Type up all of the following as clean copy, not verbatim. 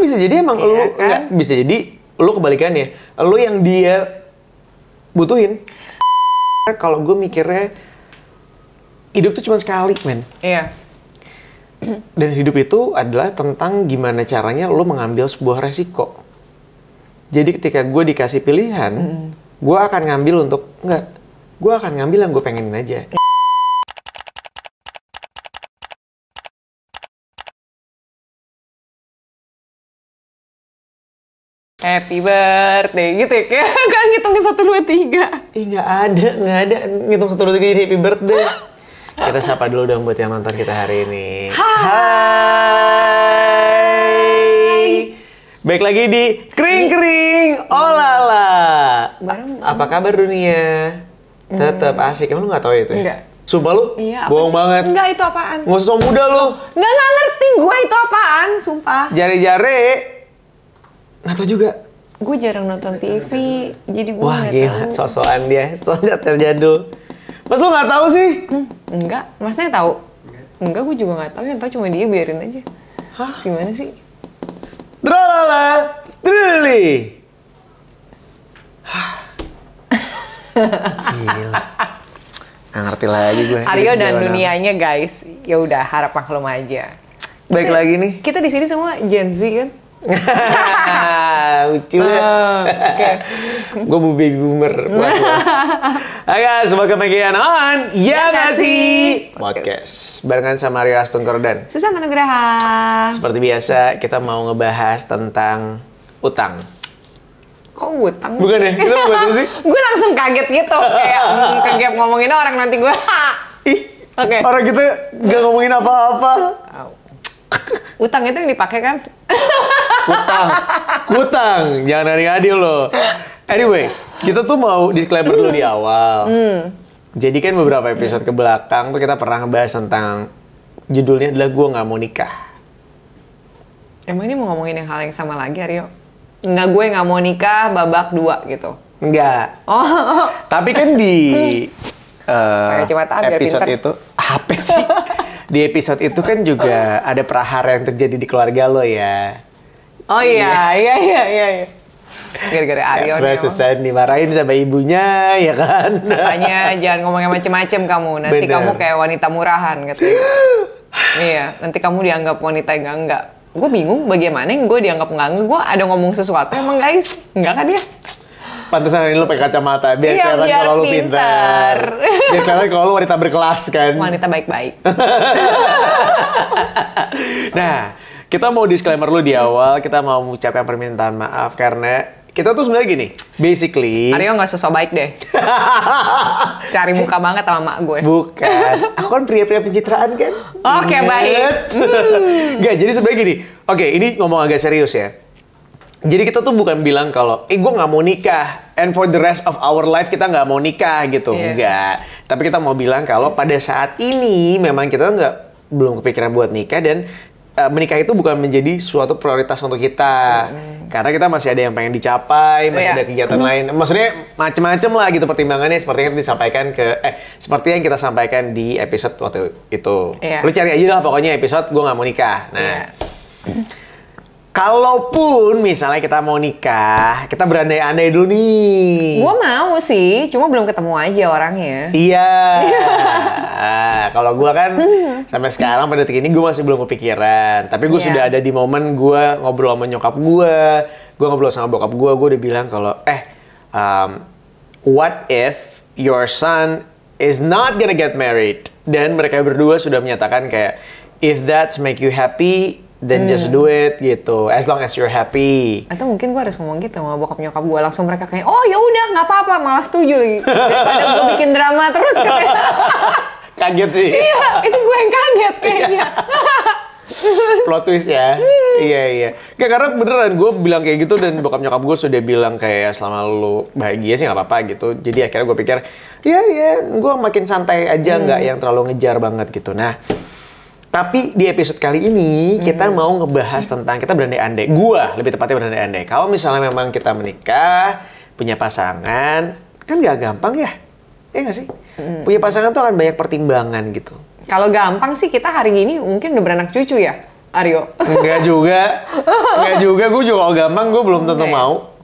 bisa jadi emang Iya lu kan? nggak bisa jadi lu kebalikannya. Lu yang dia butuhin. Kalau gue mikirnya hidup tuh cuma sekali, men. Iya. Dan hidup itu adalah tentang gimana caranya lu mengambil sebuah resiko. Jadi ketika gue dikasih pilihan, gue akan ngambil gue akan ngambil yang gue pengenin aja. Happy birthday gitu ya, kayak kan ngitungnya 1, 2, 3. Ih nggak ada ngitung 1, 2, 3 jadi happy birthday. Kita sapa dulu dong buat yang nonton kita hari ini. Hai. Baik lagi di Kring Olala. Apa kabar dunia? Tetap asik. Emang lu nggak tahu itu ya? Enggak. Sumpah lu? Iya, bohong banget. Enggak, itu apaan? Nggak usah muda lu. Nggak ngerti gue itu apaan, sumpah. Jare-jare. Nggak tahu juga. Gue jarang nonton TV, jadi gue Wah nggak gila, tahu. sosokan dia. Soalnya terjadul. Mas lu nggak tahu sih? Enggak, masnya tahu? Enggak, gue juga nggak tahu. Yang tahu cuma dia, biarin aja. Hah? Gimana sih? Drolala, drili. Gila. Nggak ngerti lagi gue. Aryo dan Gimana? dunianya guys, ya udah harap maklum aja. Baik lagi nih. Kita di sini semua Gen Z kan? Lucu ya. Oke. Gue mau baby boomer. Ayo, semoga kebahagiaan on. Ya nggak sih? Podcast. Barengan sama Aryo Astung Kordan. Susanto Nugraha. Seperti biasa, kita mau ngebahas tentang utang. Kok utang? Bukan ya? Kita mau bahas apa sih? Gue langsung kaget gitu. Kayak ngomongin orang nanti gue. Ih, Oke. orang kita nggak ngomongin apa-apa. Utang itu yang dipakai kan? Kutang, jangan adil loh. Anyway, kita tuh mau disclaimer dulu di awal. Jadi kan beberapa episode ke belakang tuh kita pernah ngebahas tentang judulnya adalah gue nggak mau nikah. Emang ini mau ngomongin yang hal yang sama lagi, Aryo? Nggak, gue nggak mau nikah babak 2 gitu. Enggak. Oh, Tapi kan di Pakai kacamata biar episode pinter. itu apa sih? Di episode itu kan juga ada prahara yang terjadi di keluarga lo ya. oh iya. Gara-gara Aryo nih. Terus susah dimarahin sama ibunya, ya kan? Makanya jangan ngomong yang macem-macem kamu. Nanti Bener. kamu kayak wanita murahan katanya. Iya, nanti kamu dianggap wanita yang enggak. Gue bingung bagaimana yang gue dianggap enggak. Gue ada ngomong sesuatu emang guys. Enggak kan dia? Pantesan hari ini lo pakai kacamata biar Iya, kelihatan biar kalau lo pintar. pintar. Biar kelihatan kalau lo wanita berkelas kan. Wanita baik-baik. Nah, kita mau disclaimer lu di awal, kita mau mengucapkan permintaan maaf karena kita tuh sebenarnya gini, basically Aryo nggak sosok baik deh. Cari muka banget sama mak gue. bukan, aku kan pria-pria pencitraan kan. Oke, baik. Nggak, jadi sebenarnya gini, oke ini ngomong agak serius ya. Jadi kita tuh bukan bilang kalau, gue nggak mau nikah, and for the rest of our life kita nggak mau nikah gitu, Iya. enggak. Tapi kita mau bilang kalau pada saat ini memang kita belum kepikiran buat nikah dan menikah itu bukan menjadi suatu prioritas untuk kita. Karena kita masih ada yang pengen dicapai, masih Iya. ada kegiatan lain. Maksudnya macem-macem lah gitu pertimbangannya seperti yang disampaikan seperti yang kita sampaikan di episode waktu itu. Iya. Lu cari aja lah pokoknya episode gue nggak mau nikah. Nah. Iya. Kalaupun misalnya kita mau nikah, kita berandai-andai dulu nih. Gue mau sih, cuma belum ketemu aja orangnya. Iya. Kalau gue kan sampai sekarang pada detik ini gue masih belum kepikiran. Tapi gue Iya. sudah ada di momen gue ngobrol sama nyokap gue ngobrol sama bokap gue udah bilang kalau what if your son is not gonna get married? Dan mereka berdua sudah menyatakan kayak if that's make you happy, then just do it gitu. As long as you're happy. Atau mungkin gue harus ngomong gitu sama bokap nyokap gue, langsung mereka kayak, oh ya udah nggak apa-apa, malah setuju lagi. Daripada gue bikin drama terus katanya. Kaget sih. Iya, itu gue yang kaget kayaknya. Plot twist ya. Iya. Gak, karena beneran gue bilang kayak gitu dan bokap nyokap gue sudah bilang kayak selama lu bahagia sih nggak apa-apa gitu. Jadi akhirnya gue pikir, iya, gue makin santai aja, nggak yang terlalu ngejar banget gitu. Nah, tapi di episode kali ini kita mau ngebahas tentang kita berandai-andai. Gua lebih tepatnya berandai-andai. Kalau misalnya memang kita menikah, punya pasangan, kan nggak gampang ya? Iya nggak sih? Punya pasangan tuh akan banyak pertimbangan gitu. Kalau gampang sih kita hari ini mungkin udah beranak cucu ya. Aryo. Enggak juga. Gue juga kalau gampang gue belum tentu mau.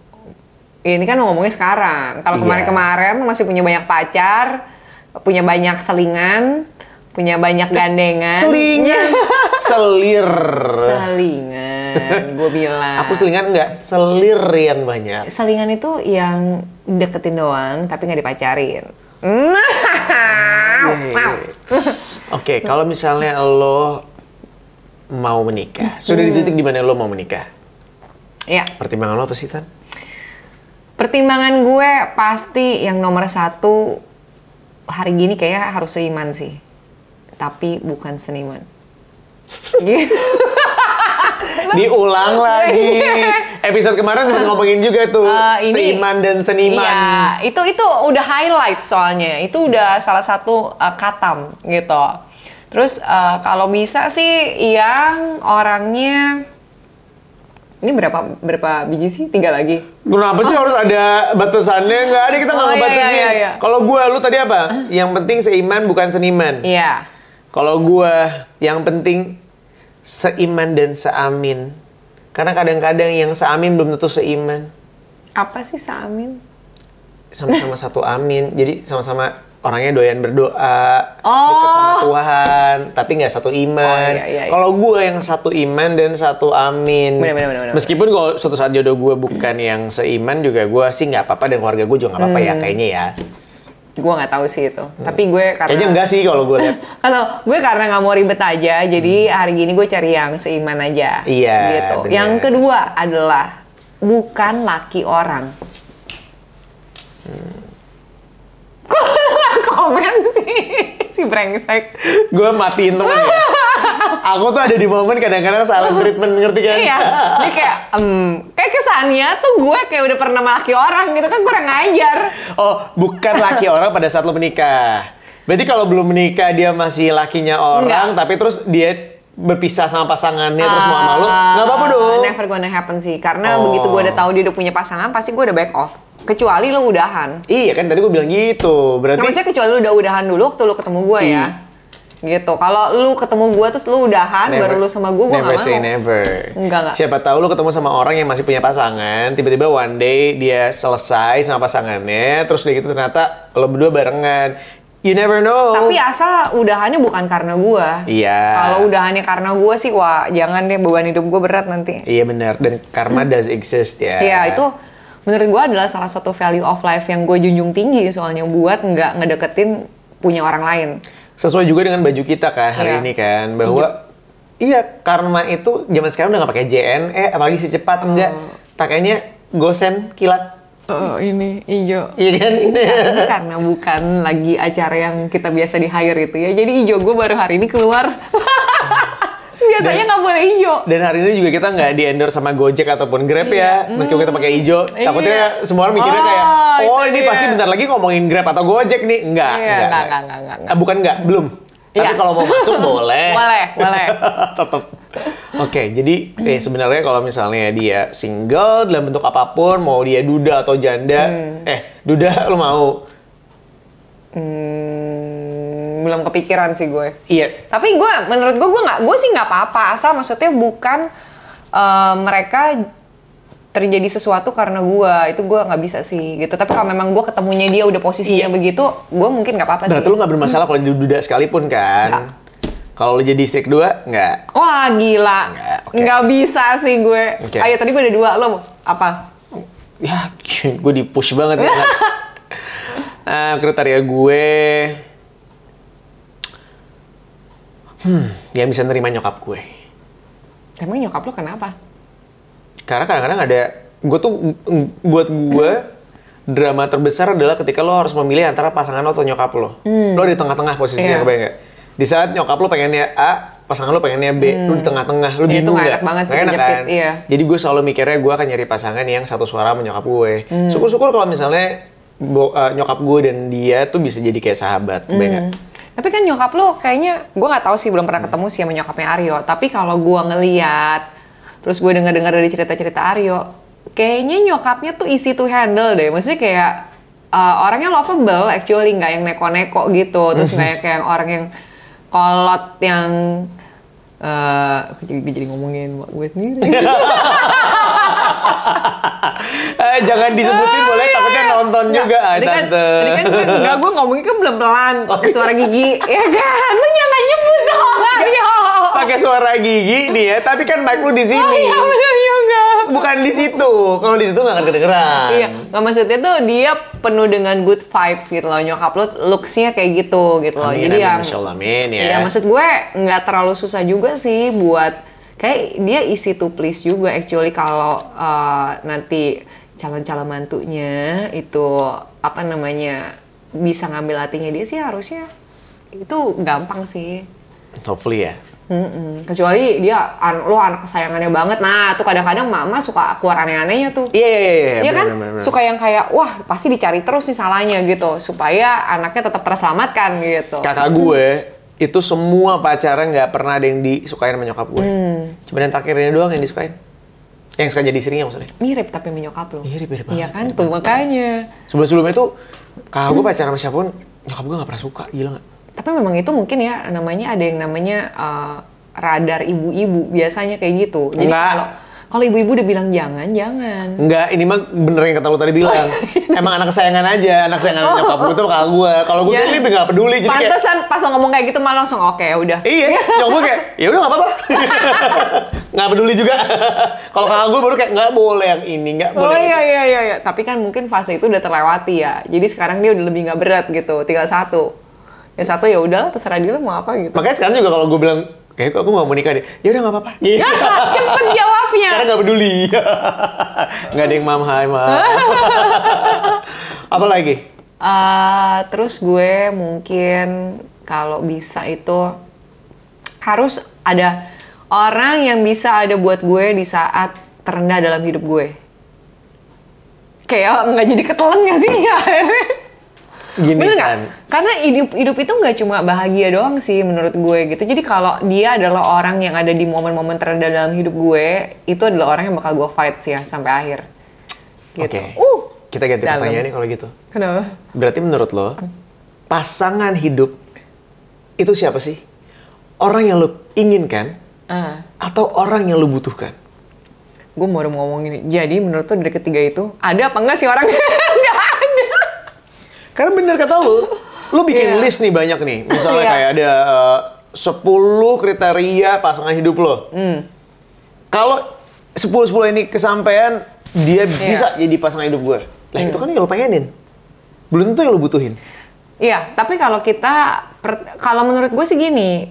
Ini kan ngomongnya sekarang. Kalau Iya. kemarin-kemarin masih punya banyak pacar, punya banyak selingan, punya banyak gandengan. Selingan. Selir. Selingan, gue bilang. Aku selingan enggak, selir yang banyak. Selingan itu yang deketin doang, tapi nggak dipacarin. Oke, kalau misalnya lo mau menikah, sudah di titik di mana lo mau menikah? Ya, Pertimbangan lo apa sih, San? pertimbangan gue pasti yang nomor satu hari gini kayaknya harus seiman sih, tapi bukan seniman. Gitu. Diulang lagi. Episode kemarin sempat ngomongin juga tuh, seiman dan seniman. Iya, itu udah highlight soalnya. Itu udah salah satu katam gitu. Terus kalau bisa sih yang orangnya ini berapa biji sih? 3 lagi. Kenapa sih harus ada batasannya? Nggak ada, kita nggak Oh, ngebatasin. iya. Kalau gue, lu tadi apa? Yang penting seiman bukan seniman. Iya. Kalau gue, yang penting seiman dan seamin. Karena kadang-kadang yang seamin belum tentu seiman. Apa sih Saamin? Sama-sama satu amin. Jadi sama-sama orangnya doyan berdoa, Oh. dekat sama Tuhan, tapi nggak satu iman. Oh, iya. Kalau gue yang satu iman dan satu amin. Bener. Meskipun kalau suatu saat jodoh gue bukan yang seiman juga, gue sih nggak apa-apa, dan keluarga gue juga nggak apa-apa ya kayaknya ya. Gue nggak tahu sih itu. Tapi gue karena Kayaknya enggak sih kalau gue lihat. kalau gue karena nggak mau ribet aja, jadi hari gini gue cari yang seiman aja. Iya, Gitu. bener. Yang kedua adalah bukan laki orang. Kok nggak komen sih si brengsek? Gue matiin temen ya. Aku tuh ada di momen kadang-kadang salah treatment, ngerti kan? Iya. Jadi kayak kesannya tuh gue kayak udah pernah sama laki orang gitu kan, kurang ngajar. Oh, bukan laki orang pada saat lo menikah. Berarti kalau belum menikah dia masih lakinya orang, tapi terus dia berpisah sama pasangannya terus mau sama lo, nggak apa-apa dong. Never gonna happen sih, karena begitu gue udah tahu dia udah punya pasangan, pasti gue udah back off. Kecuali lo udahan. Iya kan, tadi gue bilang gitu. Berarti Nah, maksudnya kecuali lu udah udahan dulu waktu lu ketemu gue ya. Gitu. Kalau lu ketemu gue terus lu udahan baru lu sama gue never nggak mau. say never. Enggak. Siapa tahu lu ketemu sama orang yang masih punya pasangan, tiba-tiba one day dia selesai sama pasangannya, terus udah gitu ternyata lo berdua barengan. You never know. Tapi asal udahannya bukan karena gue. Iya. Kalau udahannya karena gue sih, wah jangan deh, beban hidup gue berat nanti. Iya benar, dan karma does exist ya. Iya, itu menurut gue adalah salah satu value of life yang gue junjung tinggi soalnya, buat nggak ngedeketin punya orang lain. Sesuai juga dengan baju kita kan hari Iya. ini kan, bahwa iya karma itu zaman sekarang udah nggak pakai JNE, apalagi si cepat enggak, pakainya gosen kilat. Oh, ini hijau. Iya kan? Ini karena bukan lagi acara yang kita biasa di hire itu ya. Jadi hijau gue baru hari ini keluar. Biasanya nggak boleh hijau. Dan hari ini juga kita nggak di endorse sama Gojek ataupun Grab ya, meskipun kita pakai hijau. Takutnya semua orang mikirnya kayak, oh ini itu pasti dia. bentar lagi ngomongin Grab atau Gojek nih. Enggak, Iya, enggak. enggak. Bukan enggak, belum. Tapi Iya. kalau mau masuk boleh. Boleh. Tetap. Oke, jadi sebenarnya kalau misalnya dia single dalam bentuk apapun, mau dia duda atau janda, duda lo mau? Belum kepikiran sih gue. Iya. Tapi menurut gue sih nggak apa-apa, asal maksudnya bukan mereka terjadi sesuatu karena itu gue nggak bisa sih gitu. Tapi kalau memang gue ketemunya dia udah posisinya begitu, gue mungkin nggak apa-apa sih. Berarti lo nggak bermasalah kalau dia duda sekalipun kan? Nggak. Kalau lo jadi istri kedua, nggak? Wah gila, Oke. nggak bisa sih gue. Oke. Ayo tadi gue ada 2, lo apa? Ya, gue di-push banget ya. Kriteria gue... yang bisa nerima nyokap gue. Emang nyokap lo kenapa? Karena kadang-kadang ada... Buat gue, drama terbesar adalah ketika lo harus memilih antara pasangan lo atau nyokap lo. Lo di tengah-tengah posisinya, Iya. kebayang nggak? Di saat nyokap lo pengennya A, pasangan lo pengennya B, lo di tengah-tengah, lo Itu bingung nggak nggak? enak banget sih, Nggak enak kejepit, kan? iya. Jadi gue selalu mikirnya gue akan nyari pasangan yang satu suara sama nyokap gue. Syukur-syukur kalau misalnya nyokap gue dan dia tuh bisa jadi kayak sahabat, kebayang nggak? Tapi kan nyokap lo kayaknya, gue nggak tahu sih, belum pernah ketemu sih sama nyokapnya Aryo. Tapi kalau gue ngeliat, terus gue dengar-dengar dari cerita-cerita Aryo, kayaknya nyokapnya tuh easy to handle deh. Maksudnya kayak orangnya lovable, actually nggak yang neko-neko gitu. Terus nggak kayak orang yang kolot yang Aku jadi ngomongin mak gue sendiri. Jangan disebutin boleh, takutnya nonton juga, Tante. Tadi kan gue ngomongin kan pelan-pelan, pakai suara gigi, ya kan? Lu jangan nyebut dong, Aryo. Pakai suara gigi nih ya, tapi kan mic lu di sini. Oh iya benar juga. Bukan di situ. Kalau di situ nggak akan kedengeran. Iya, nggak maksudnya tuh dia penuh dengan good vibes gitu loh. Nyokap lu looks-nya kayak gitu loh. Amin, Jadi ya, Masya Allah, amin ya. Iya, maksud gue nggak terlalu susah juga sih buat kayak dia easy to please juga actually kalau nanti calon-calon mantunya itu apa namanya bisa ngambil hatinya dia sih harusnya itu gampang sih. Hopefully ya. Kecuali dia lo anak kesayangannya banget. Nah, tuh kadang-kadang mama suka keluar aneh-anehnya tuh. Iya. Iya kan? Bener. Suka yang kayak, wah pasti dicari terus nih salahnya gitu. Supaya anaknya tetap terselamatkan gitu. Kakak gue, itu semua pacaran nggak pernah ada yang disukain sama nyokap gue. Cuma yang terakhirnya doang yang disukain. Yang suka jadi istrinya maksudnya. Mirip tapi sama nyokap lo. Mirip banget. Iya kan? Tuh makanya. Sebelum-sebelumnya tuh, kakak gue pacaran sama siapapun, nyokap gue nggak pernah suka. Gila nggak? Tapi memang itu mungkin ya, namanya ada yang namanya radar ibu-ibu. Biasanya kayak gitu. Jadi kalau ibu-ibu udah bilang jangan. Enggak, ini mah bener yang kata lu tadi bilang. Emang anak kesayangan aja, anak kesayangan nyokap gue tuh kakak gue. Kalau gue lebih nggak peduli. Jadi pantesan pas lo ngomong kayak gitu malah langsung oke udah. Iya, nyokap gue kayak ya udah nggak apa-apa. Nggak peduli juga. Kalau kakak gue baru kayak nggak boleh yang ini, nggak boleh. Oh iya. Tapi kan mungkin fase itu udah terlewati ya. Jadi sekarang dia udah lebih nggak berat gitu. Tinggal satu. Yang satu ya udahlah terserah dia mau apa gitu. Makanya sekarang juga kalau gue bilang kayak aku nggak mau nikah deh, ya udah nggak apa-apa. Ya, cepet jawabnya. Karena nggak peduli. Nggak ada yang mam hai mam. Apa lagi? Terus gue mungkin kalau bisa itu harus ada orang yang bisa ada buat gue di saat terendah dalam hidup gue. Kayak nggak jadi ketelan nggak sih ya? Gini San. Karena hidup itu nggak cuma bahagia doang sih menurut gue gitu. Jadi kalau dia adalah orang yang ada di momen-momen terendah dalam hidup gue, itu adalah orang yang bakal gue fight sih ya sampai akhir. Gitu. Oke. Kita ganti pertanyaan nih kalau gitu. Kenapa? Berarti menurut lo, pasangan hidup itu siapa sih? Orang yang lo inginkan atau orang yang lo butuhkan? Gue mau ngomong ini. Jadi menurut lo dari ketiga itu ada apa enggak sih orangnya? Nggak ada. Karena bener kata lo bikin list nih banyak nih. Misalnya kayak ada 10 kriteria pasangan hidup lo. Kalau 10 ini kesampaian, dia bisa jadi pasangan hidup gue. Lah itu kan yang lo pengenin. Belum tentu yang lo butuhin. Iya, tapi kalau kalau menurut gue sih gini,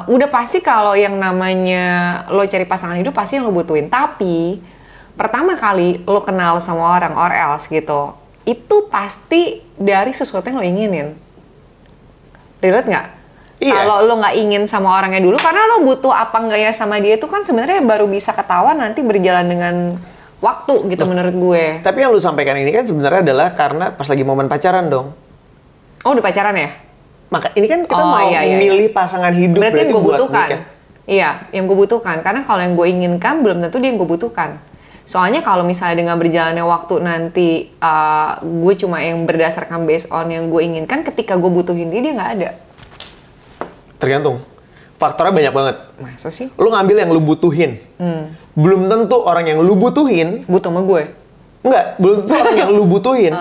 udah pasti kalau yang namanya lo cari pasangan hidup pasti yang lo butuhin. Tapi pertama kali lo kenal sama orang or else gitu, itu pasti dari sesuatu yang lo inginin. Relate nggak? Iya. Kalau lo nggak ingin sama orangnya dulu, karena lo butuh apa nggak ya sama dia itu kan sebenarnya baru bisa ketahuan nanti berjalan dengan waktu gitu menurut gue. Tapi yang lo sampaikan ini kan sebenarnya adalah karena pas lagi momen pacaran dong. Oh, udah pacaran ya? Maka ini kan kita mau memilih pasangan hidup berarti yang gue butuhkan. Nikah. Iya, yang gue butuhkan. Karena kalau yang gue inginkan belum tentu dia yang gue butuhkan. Soalnya kalau misalnya dengan berjalannya waktu nanti gue cuma yang berdasarkan based on yang gue inginkan, ketika gue butuhin dia nggak ada. Tergantung. Faktornya banyak banget. Masa sih? Lu ngambil yang lu butuhin. Belum tentu orang yang lu butuhin butuh sama gue. Enggak, belum tentu orang yang lu butuhin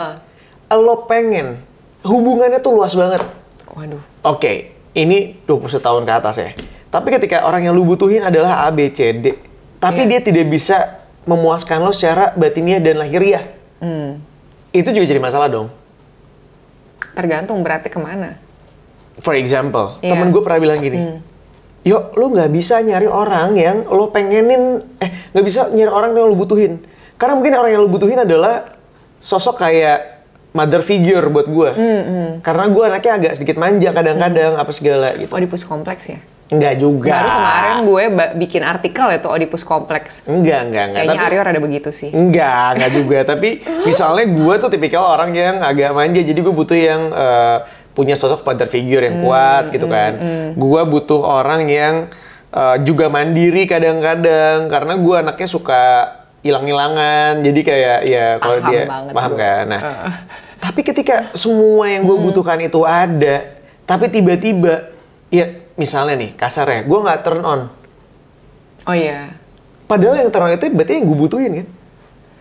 lo pengen. Hubungannya tuh luas banget. Waduh. Oke, ini 21 tahun ke atas ya. Tapi ketika orang yang lu butuhin adalah A, B, C, D. Tapi dia tidak bisa memuaskan lo secara batiniah dan lahiriah. Itu juga jadi masalah dong. Tergantung berarti kemana. For example, temen gue pernah bilang gini. Yo, lo nggak bisa nyari orang yang lo pengenin, nggak bisa nyari orang yang lo butuhin. Karena mungkin orang yang lo butuhin adalah sosok kayak mother figure buat gue. Karena gue anaknya agak sedikit manja kadang-kadang, apa segala gitu. Oedipus kompleks ya? Enggak juga. Baru kemarin gue bikin artikel ya tuh Oedipus kompleks. Enggak. Kayaknya Aryo ada begitu sih. Enggak juga. Tapi misalnya gue tuh tipikal orang yang agak manja, jadi gue butuh yang punya sosok father figure yang kuat gitu kan. Gue butuh orang yang juga mandiri kadang-kadang, karena gue anaknya suka hilang-hilangan. Jadi kayak ya kalau dia paham kan. Nah, tapi ketika semua yang gue butuhkan itu ada, tapi tiba-tiba ya misalnya nih, kasarnya, gue nggak turn on. Oh iya. Padahal yang turn on itu berarti yang gue butuhin kan?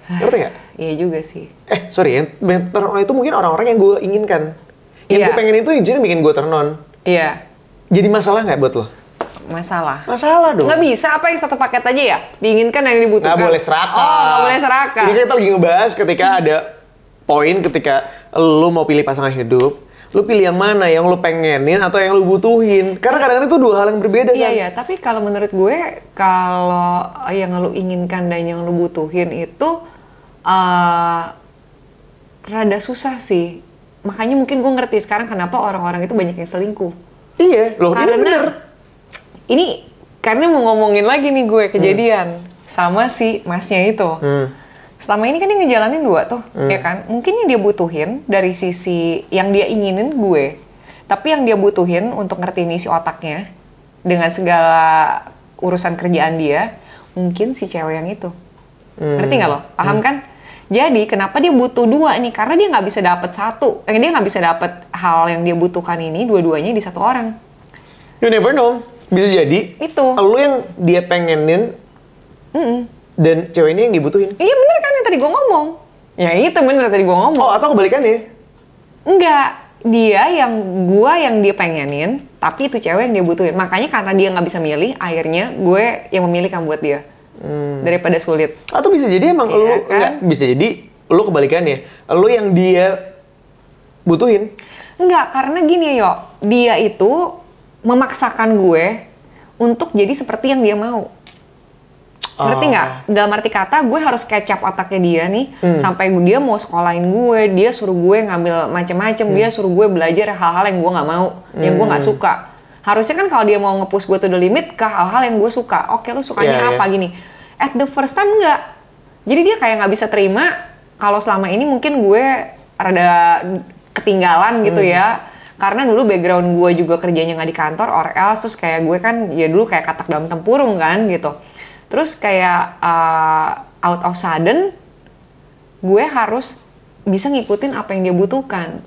Ngerti nggak? Iya juga sih. Sorry, yang turn on itu mungkin orang-orang yang gue inginkan. Yang Iya. gue pengen itu jadi bikin gue turn on. Iya. Jadi masalah nggak buat lo? Masalah. Masalah dong. Nggak bisa apa yang satu paket aja ya? Diinginkan yang dibutuhkan. Nggak boleh serakah. Oh, nggak boleh serakah. Ini kita lagi ngebahas ketika ada poin ketika lo mau pilih pasangan hidup, lo pilih yang mana? Yang lo pengenin atau yang lo butuhin? Karena kadang-kadang itu dua hal yang berbeda, Iya, San. iya. Tapi kalau menurut gue, kalau yang lo inginkan dan yang lo butuhin itu rada susah sih. Makanya mungkin gue ngerti sekarang kenapa orang-orang itu banyak yang selingkuh. Iya, loh ini bener. Ini karena mau ngomongin lagi nih gue kejadian sama si masnya itu. Selama ini kan dia ngejalanin dua tuh, ya kan? Mungkin yang dia butuhin dari sisi yang dia inginin gue, tapi yang dia butuhin untuk ngertiin isi otaknya dengan segala urusan kerjaan dia, mungkin si cewek yang itu. Ngerti nggak lo? Paham kan? Jadi kenapa dia butuh dua nih? Karena dia nggak bisa dapet satu. Dia nggak bisa dapet hal yang dia butuhkan ini dua-duanya di satu orang. You never know. Bisa jadi Itu. lo yang dia pengenin dan cewek ini yang dibutuhin. Iya bener kan yang tadi gue ngomong. Ya itu bener tadi gue ngomong. Oh, atau kebalikannya. Enggak. Gua yang dia pengenin, tapi itu cewek yang dia butuhin. Makanya karena dia nggak bisa milih, akhirnya gue yang memilih kan buat dia. Daripada sulit. Atau bisa jadi emang Iya lo kan? enggak, bisa jadi lo kebalikannya. Lo yang dia butuhin. Enggak, karena gini yo, dia itu memaksakan gue untuk jadi seperti yang dia mau. Ngerti nggak? Dalam arti kata, gue harus kecap otaknya dia nih, sampai dia mau sekolahin gue, dia suruh gue ngambil macem-macem, dia suruh gue belajar hal-hal yang gue nggak mau, yang gue nggak suka. Harusnya kan kalau dia mau nge-push gue to the limit ke hal-hal yang gue suka. Oke, lu sukanya apa gini? At the first time nggak. Jadi dia kayak nggak bisa terima kalau selama ini mungkin gue rada ketinggalan gitu ya. Karena dulu background gue juga kerjanya nggak di kantor, or else, terus kayak gue kan ya dulu kayak katak dalam tempurung kan gitu. Terus kayak out of sudden, gue harus bisa ngikutin apa yang dia butuhkan.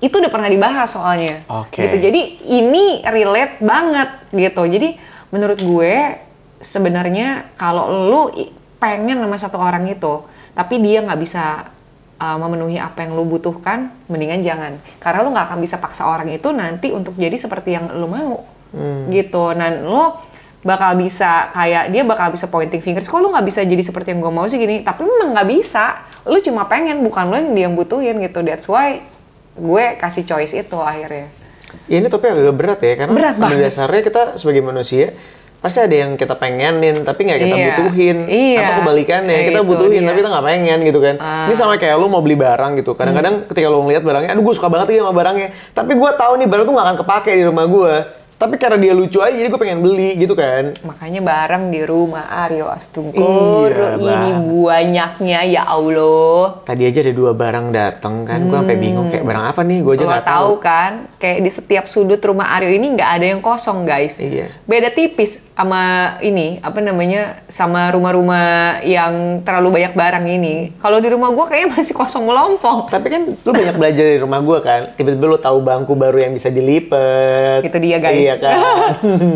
Itu udah pernah dibahas soalnya. Gitu. Jadi ini relate banget gitu. Jadi menurut gue sebenarnya kalau lu pengen sama satu orang itu, tapi dia nggak bisa memenuhi apa yang lu butuhkan, mendingan jangan. Karena lu nggak akan bisa paksa orang itu nanti untuk jadi seperti yang lu mau. Gitu. Dan lu bakal bisa kayak dia bakal bisa pointing fingers, kok lu nggak bisa jadi seperti yang gue mau sih gini, tapi memang nggak bisa, lu cuma pengen, bukan lu yang dia butuhin gitu. That's why gue kasih choice itu akhirnya. Ya, ini topik agak berat ya, karena Berat pada banget. dasarnya kita sebagai manusia pasti ada yang kita pengenin tapi nggak kita butuhin, atau kebalikannya kita butuhin tapi kita nggak pengen gitu kan. Ini sama kayak lu mau beli barang gitu, kadang-kadang ketika lu ngeliat barangnya, aduh gue suka banget ya sama barangnya, tapi gue tahu nih barang tuh nggak akan kepake di rumah gue. Tapi karena dia lucu aja, jadi gue pengen beli gitu kan. Makanya barang di rumah Aryo Astungkur, Iya, ini banyaknya ya Allah. Tadi aja ada 2 barang dateng kan, gue sampai bingung kayak barang apa nih, gue aja Lo nggak tahu tahu. kan, kayak di setiap sudut rumah Aryo ini nggak ada yang kosong guys. Iya. Beda tipis sama ini, apa namanya, sama rumah-rumah yang terlalu banyak barang ini. Kalau di rumah gue kayaknya masih kosong melompong. Tapi kan lu banyak belajar di rumah gue kan, tiba-tiba lu tahu bangku baru yang bisa dilipet. Itu dia guys. Iya kan.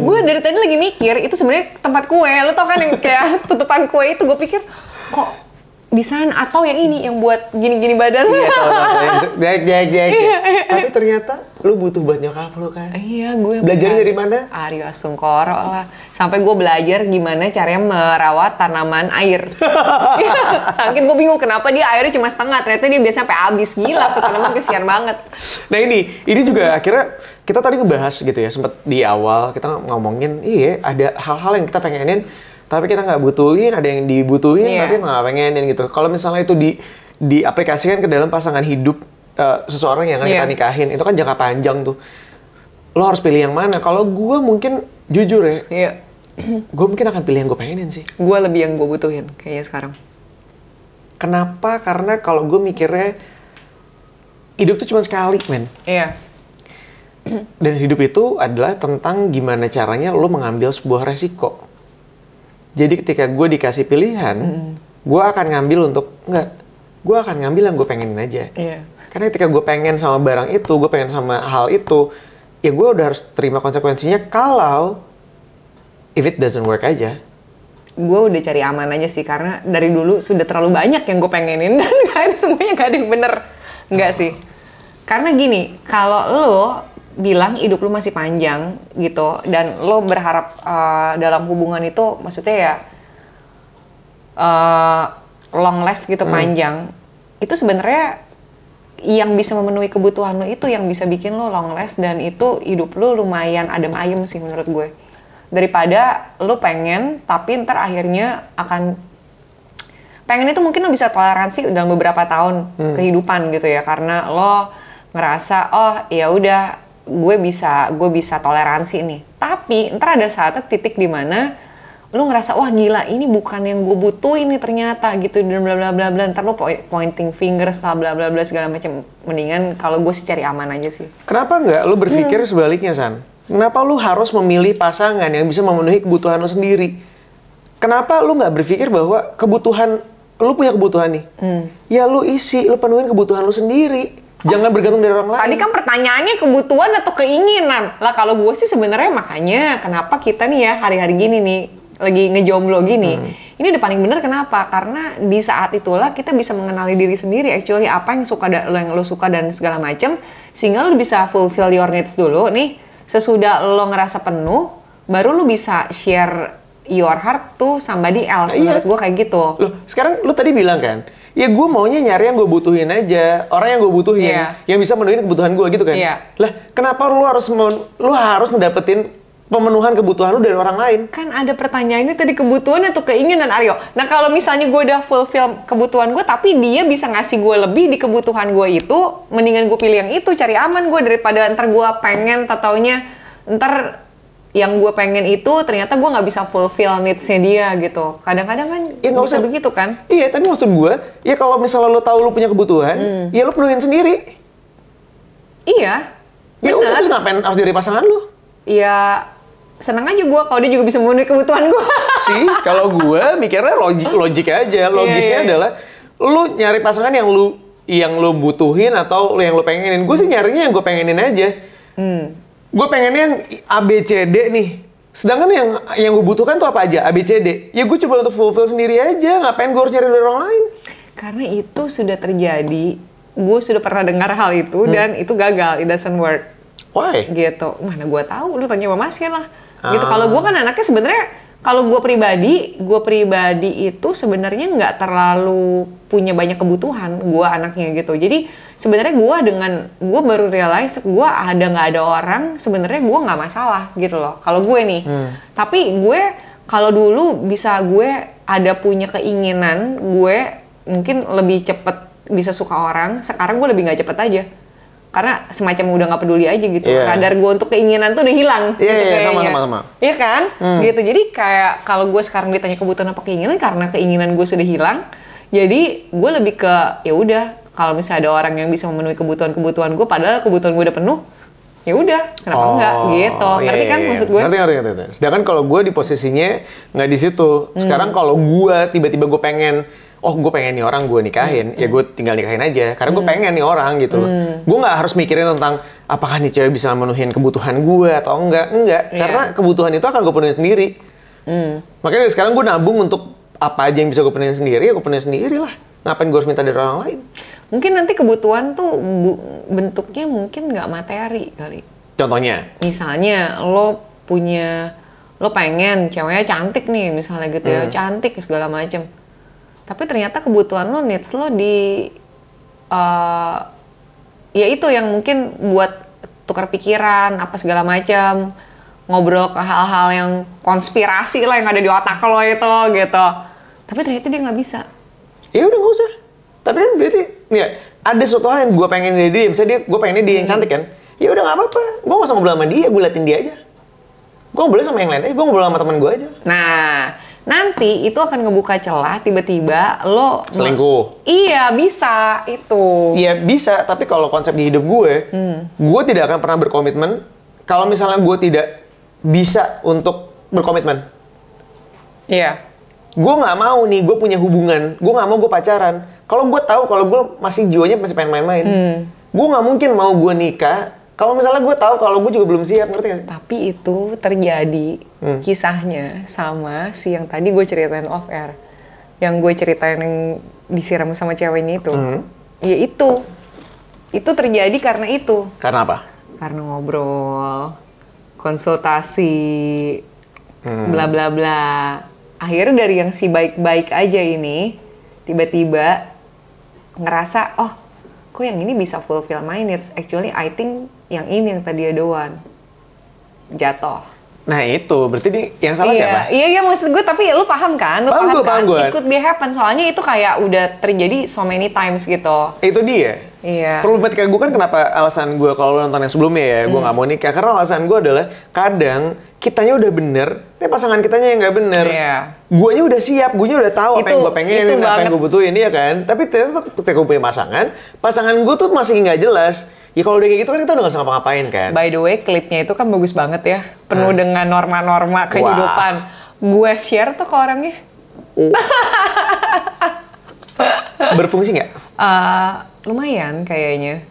Gue dari tadi lagi mikir, itu sebenarnya tempat kue. Lo tau kan yang kayak tutupan kue itu, gue pikir kok di sana, atau yang ini yang buat gini-gini badan. Iya, tahu. Tapi ternyata lu butuh buat nyokap lu kan. Iya, gue Belajarnya dari mana? Aryo Asungkoro lah. Sampai gue belajar gimana caranya merawat tanaman air. Saking gue bingung kenapa dia airnya cuma setengah. Ternyata dia biasa sampai habis. Gila tuh tanaman, kesian banget. Nah ini juga akhirnya kita tadi ngebahas gitu ya, sempat di awal kita ngomongin, iya ada hal-hal yang kita pengenin tapi kita nggak butuhin, ada yang dibutuhin tapi nggak pengenin gitu. Kalau misalnya itu diaplikasikan ke dalam pasangan hidup seseorang yang akan kita nikahin, itu kan jangka panjang tuh. Lo harus pilih yang mana? Kalau gue mungkin jujur ya, gue mungkin akan pilih yang gue pengenin sih. Gue lebih yang gue butuhin kayaknya sekarang. Kenapa? Karena kalau gue mikirnya hidup tuh cuma sekali, men. Iya. Dan hidup itu adalah tentang gimana caranya lo mengambil sebuah resiko. Jadi ketika gue dikasih pilihan, gue akan ngambil gue akan ngambil yang gue pengenin aja. Iya. Karena ketika gue pengen sama barang itu, gue pengen sama hal itu, ya gue udah harus terima konsekuensinya kalau if it doesn't work aja. Gue udah cari aman aja sih, karena dari dulu sudah terlalu banyak yang gue pengenin dan semuanya gak ada yang bener. Enggak sih. Karena gini, kalau lo bilang hidup lo masih panjang gitu, dan lo berharap dalam hubungan itu, maksudnya ya long last gitu, panjang, itu sebenarnya yang bisa memenuhi kebutuhan lo itu yang bisa bikin lo long last, dan itu hidup lo lumayan adem ayem sih menurut gue. Daripada lo pengen tapi ntar akhirnya akan pengen itu mungkin lo bisa toleransi dalam beberapa tahun kehidupan gitu ya, karena lo ngerasa oh ya udah gue bisa toleransi nih. Tapi ntar ada saatnya titik di mana lu ngerasa wah gila ini bukan yang gue butuhin nih ternyata gitu, dan bla bla bla bla, ntar lu pointing fingers lah bla bla bla segala macam. Mendingan kalau gue sih cari aman aja sih. Kenapa nggak lu berpikir sebaliknya, San? Kenapa lu harus memilih pasangan yang bisa memenuhi kebutuhan lu sendiri? Kenapa lu nggak berpikir bahwa kebutuhan lu punya kebutuhan nih, ya lu isi, lu penuhin kebutuhan lu sendiri. Jangan bergantung dari orang lain. Tadi kan pertanyaannya kebutuhan atau keinginan. Lah kalau gue sih sebenarnya makanya kenapa kita nih ya hari-hari gini nih lagi ngejomblo gini. Ini udah paling bener kenapa? Karena di saat itulah kita bisa mengenali diri sendiri actually apa yang lo suka dan segala macem, sehingga lo bisa fulfill your needs dulu nih. Sesudah lo ngerasa penuh, baru lo bisa share your heart to somebody else. Menurut gue kayak gitu. Loh, sekarang lo tadi bilang kan, ya gue maunya nyari yang gue butuhin aja, orang yang gue butuhin, yang bisa memenuhi kebutuhan gue gitu kan. Lah, kenapa lo harus mendapetin pemenuhan kebutuhan lu dari orang lain? Kan ada pertanyaannya tadi, kebutuhan atau keinginan, Aryo. Nah kalau misalnya gue udah fulfill kebutuhan gue, tapi dia bisa ngasih gue lebih di kebutuhan gue itu, mendingan gue pilih yang itu, cari aman gue, daripada ntar gue pengen, taunya ntar yang gue pengen itu ternyata gue nggak bisa fulfill needs-nya dia gitu. Kadang-kadang kan ya, bisa begitu kan? Iya, tapi maksud gue, ya kalau misalnya lo tahu lo punya kebutuhan, ya lo penuhin sendiri. Iya. Ya udah, terus ngapain harus dari pasangan lo? Iya. Senang aja gue kalau dia juga bisa memenuhi kebutuhan gue. Sih, kalau gue mikirnya logik aja. Logisnya adalah lu nyari pasangan yang lu butuhin atau yang lu pengenin. Gue sih nyarinya yang gue pengenin aja. Gue pengennya yang A B C D nih. Sedangkan yang gue butuhkan tuh apa aja? A B C D. Ya gue coba untuk fulfill sendiri aja. Ngapain gue harus nyari dari orang lain? Karena itu sudah terjadi. Gue sudah pernah dengar hal itu dan itu gagal. It doesn't work. Why? Gitu. Mana gue tahu, lu tanya sama Mas Ken lah. Gitu. Kalau gue kan anaknya sebenarnya, kalau gue pribadi itu sebenarnya nggak terlalu punya banyak kebutuhan. Gue anaknya gitu. Jadi sebenarnya gue baru realize gue nggak ada orang, sebenarnya gue nggak masalah gitu loh. Kalau gue nih. Tapi gue kalau dulu bisa gue ada punya keinginan, gue mungkin lebih cepet bisa suka orang. Sekarang gue lebih nggak cepet aja. Karena semacam udah nggak peduli aja gitu. Radar gue untuk keinginan tuh udah hilang. Iya, sama. Iya kan? Gitu. Jadi kayak kalau gue sekarang ditanya kebutuhan apa keinginan, karena keinginan gue sudah hilang. Jadi gue lebih ke ya udah, kalau misalnya ada orang yang bisa memenuhi kebutuhan gue, padahal kebutuhan gue udah penuh, ya udah, kenapa enggak gitu. Ngerti kan maksud gue? Ngerti. Sedangkan kalau gue di posisinya nggak di situ. Sekarang kalau gue tiba-tiba gue pengen, gue pengen nih orang gue nikahin, ya gue tinggal nikahin aja. Karena gue pengen nih orang gitu. Gue nggak harus mikirin tentang apakah nih cewek bisa memenuhin kebutuhan gue atau enggak. Karena kebutuhan itu akan gue penuhin sendiri. Makanya sekarang gue nabung untuk apa aja yang bisa gue penuhin sendiri, ya gue penuhin sendiri lah. Ngapain gue harus minta dari orang lain? Mungkin nanti kebutuhan tuh bentuknya mungkin nggak materi kali. Contohnya? Misalnya lo pengen ceweknya cantik nih misalnya gitu ya, cantik segala macem. Tapi ternyata kebutuhan lo, needs lo di ya itu yang mungkin buat tukar pikiran apa segala macam, ngobrol ke hal-hal yang konspirasi lah yang ada di otak lo itu gitu. Tapi ternyata dia nggak bisa. Ya udah nggak usah. Tapi kan berarti ya ada suatu hal yang gue pengen dari dia. Misalnya gue pengennya dia yang cantik kan. Ya udah nggak apa-apa. Gue nggak usah ngobrol sama dia, gue liatin dia aja. Gue ngobrol sama yang lain aja, gue ngobrol sama teman gue aja. Nah, nanti itu akan ngebuka celah tiba-tiba lo selingkuh. Iya, bisa itu. Iya, bisa, tapi kalau konsep di hidup gue tidak akan pernah berkomitmen kalau misalnya gue tidak bisa untuk berkomitmen. Iya. Gue nggak mau nih, gue punya hubungan, gue nggak mau gue pacaran. Kalau gue tahu kalau gue masih jiwanya masih pengen main-main, gue nggak mungkin mau gue nikah Kalau misalnya gue tahu kalau gue juga belum siap, ngerti gak sih? Tapi itu terjadi kisahnya sama si yang tadi gue ceritain off air. Yang gue ceritain yang disiram sama ceweknya itu. Ya itu. Itu terjadi karena itu. Karena apa? Karena ngobrol, konsultasi, bla bla bla. Akhirnya dari yang si baik-baik aja ini, tiba-tiba ngerasa, oh, kok yang ini bisa fulfill my needs. Actually, I think yang ini yang tadi doan. Jatuh. Nah itu, berarti yang salah siapa? Iya, maksud gue, tapi lu paham kan? Lu Paham gue. It could be happen, soalnya itu kayak udah terjadi so many times gitu. Itu dia. Iya. Problematika gue kan kenapa alasan gue kalau nonton yang sebelumnya ya, gue nggak mau nikah. Karena alasan gue adalah kadang kitanya udah bener, tapi pasangan kitanya yang nggak bener. Iya. Guanya udah siap, guanya udah tahu apa yang gue pengenin, apa yang gue butuhin, ya kan? Tapi ternyata ketika gue punya pasangan gue tuh masih nggak jelas. Ya kalau udah kayak gitu kan kita udah nggak bisa ngapa-ngapain kan. By the way, klipnya itu kan bagus banget ya. Penuh dengan norma-norma kehidupan. Gue share tuh ke orangnya. Berfungsi nggak? Lumayan kayaknya.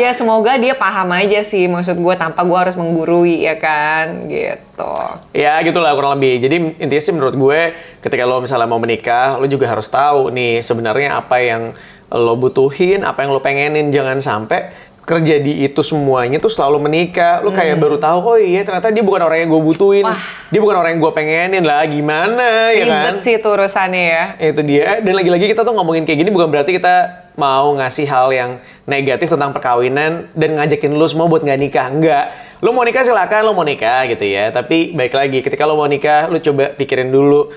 Ya semoga dia paham aja sih. Maksud gue tanpa gue harus menggurui ya kan. Gitu. Ya gitulah kurang lebih. Jadi intinya sih menurut gue ketika lo misalnya mau menikah, lo juga harus tahu nih sebenarnya apa yang lo butuhin, apa yang lo pengenin. Jangan sampai kerja di itu semuanya tuh selalu menikah. Lo kayak baru tahu, oh iya ternyata dia bukan orang yang gue butuhin. Wah. Dia bukan orang yang gue pengenin lah. Gimana ya kan? Ribet sih itu urusannya ya. Itu dia. Dan lagi-lagi kita tuh ngomongin kayak gini bukan berarti kita mau ngasih hal yang negatif tentang perkawinan dan ngajakin lo semua buat nggak nikah. Enggak. Lo mau nikah silakan, lo mau nikah gitu ya. Tapi baik lagi, ketika lo mau nikah, lo coba pikirin dulu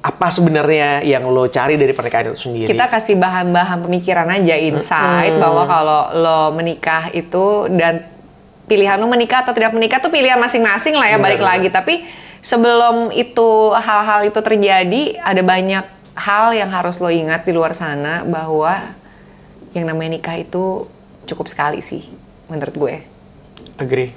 apa sebenarnya yang lo cari dari pernikahan itu sendiri. Kita kasih bahan-bahan pemikiran aja, insight bahwa kalau lo menikah itu dan pilihan lo menikah atau tidak menikah tuh pilihan masing-masing lah ya, balik lagi. Tapi sebelum itu hal-hal itu terjadi, ada banyak hal yang harus lo ingat di luar sana bahwa yang namanya nikah itu cukup sekali sih menurut gue. Agree.